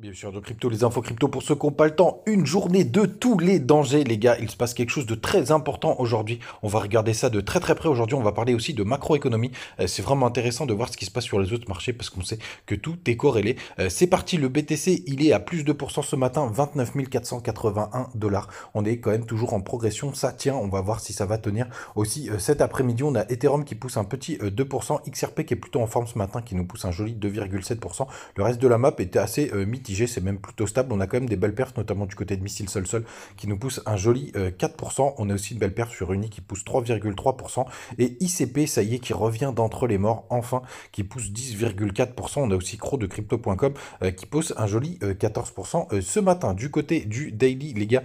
Bien sûr, de crypto, les infos crypto pour ceux qui n'ont pas le temps. Une journée de tous les dangers, les gars. Il se passe quelque chose de très important aujourd'hui. On va regarder ça de très très près aujourd'hui. On va parler aussi de macroéconomie. C'est vraiment intéressant de voir ce qui se passe sur les autres marchés parce qu'on sait que tout est corrélé. C'est parti, le BTC, il est à plus de pourcents ce matin, 29 481 dollars. On est quand même toujours en progression. Ça tient, on va voir si ça va tenir. Aussi, cet après-midi, on a Ethereum qui pousse un petit 2%, XRP qui est plutôt en forme ce matin, qui nous pousse un joli 2,7%. Le reste de la map était assez mitigé, c'est même plutôt stable. On a quand même des belles perfs, notamment du côté de Missile Sol qui nous pousse un joli 4%. On a aussi une belle perf sur Uni qui pousse 3,3%. Et ICP, ça y est, qui revient d'entre les morts, enfin, qui pousse 10,4%. On a aussi Crow de Crypto.com qui pousse un joli 14% ce matin. Du côté du daily, les gars,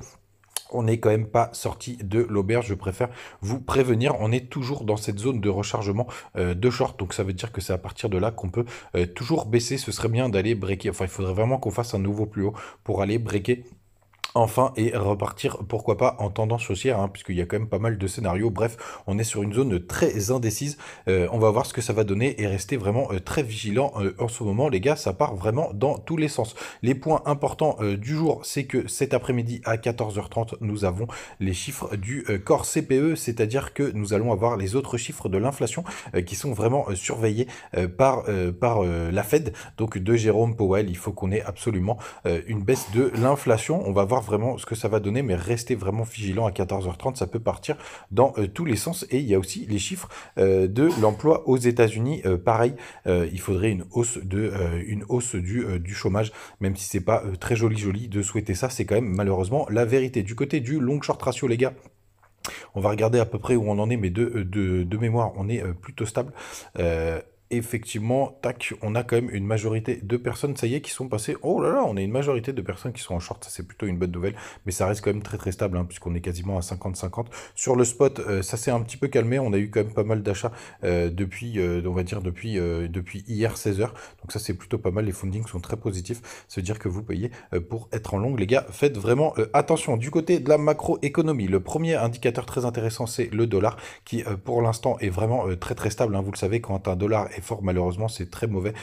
on n'est quand même pas sorti de l'auberge, je préfère vous prévenir. On est toujours dans cette zone de rechargement de short, donc ça veut dire que c'est à partir de là qu'on peut toujours baisser. Ce serait bien d'aller breaker, enfin il faudrait vraiment qu'on fasse un nouveau plus haut pour aller breaker enfin et repartir, pourquoi pas, en tendance haussière, hein, puisqu'il y a quand même pas mal de scénarios. Bref, on est sur une zone très indécise. On va voir ce que ça va donner et rester vraiment très vigilant en ce moment, les gars. Ça part vraiment dans tous les sens. Les points importants du jour, c'est que cet après-midi à 14h30, nous avons les chiffres du corps CPE, c'est-à-dire que nous allons avoir les autres chiffres de l'inflation qui sont vraiment surveillés par la Fed, donc de Jérôme Powell. Il faut qu'on ait absolument une baisse de l'inflation. On va voir vraiment ce que ça va donner, mais restez vraiment vigilant à 14h30, ça peut partir dans tous les sens. Et il y a aussi les chiffres de l'emploi aux États-Unis. Pareil, il faudrait une hausse du chômage, même si c'est pas très joli de souhaiter ça, c'est quand même malheureusement la vérité. Du côté du long short ratio, les gars, on va regarder à peu près où on en est, mais de mémoire, on est plutôt stable. Effectivement, tac, on a quand même une majorité de personnes, ça y est, qui sont passées. Oh là là, on a une majorité de personnes qui sont en short, ça c'est plutôt une bonne nouvelle, mais ça reste quand même très très stable, hein, puisqu'on est quasiment à 50-50. Sur le spot, ça s'est un petit peu calmé, on a eu quand même pas mal d'achats depuis, on va dire, depuis hier 16h, donc ça c'est plutôt pas mal, les fundings sont très positifs, ça veut dire que vous payez pour être en long, les gars, faites vraiment attention. Du côté de la macroéconomie, le premier indicateur très intéressant, c'est le dollar, qui pour l'instant est vraiment très très stable, hein. Vous le savez, quand un dollar est fort, malheureusement, c'est très mauvais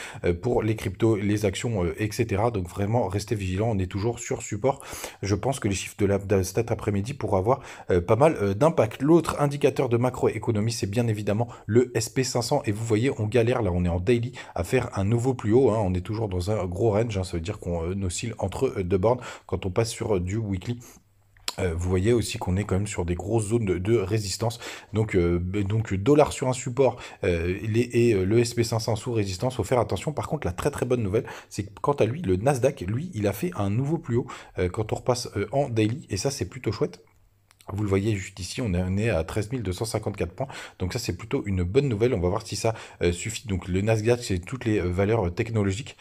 pour les cryptos, les actions, etc. Donc vraiment, restez vigilants, on est toujours sur support. Je pense que les chiffres de cet après-midi pourront avoir pas mal d'impact. L'autre indicateur de macroéconomie, c'est bien évidemment le SP500. Et vous voyez, on galère, là, on est en daily à faire un nouveau plus haut, hein. On est toujours dans un gros range, hein. Ça veut dire qu'on oscille entre deux bornes. Quand on passe sur du weekly, vous voyez aussi qu'on est quand même sur des grosses zones de résistance. Donc dollar sur un support le SP500 sous résistance, faut faire attention. Par contre, la très très bonne nouvelle, c'est que quant à lui, le Nasdaq, lui, il a fait un nouveau plus haut quand on repasse en daily. Et ça, c'est plutôt chouette. Vous le voyez juste ici, on est à 13 254 points. Donc ça, c'est plutôt une bonne nouvelle. On va voir si ça suffit. Donc le Nasdaq, c'est toutes les valeurs technologiques.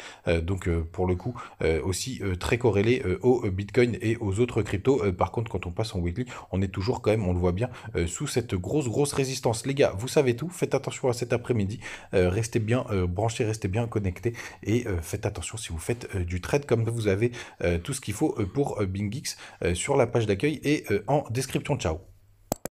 Pour le coup, aussi très corrélé au Bitcoin et aux autres cryptos. Par contre, quand on passe en weekly, on est toujours quand même, on le voit bien, sous cette grosse résistance. Les gars, vous savez tout. Faites attention à cet après-midi. Restez bien branchés, restez bien connectés. Et faites attention si vous faites du trade, comme vous avez tout ce qu'il faut pour BingX sur la page d'accueil et en description. Ciao.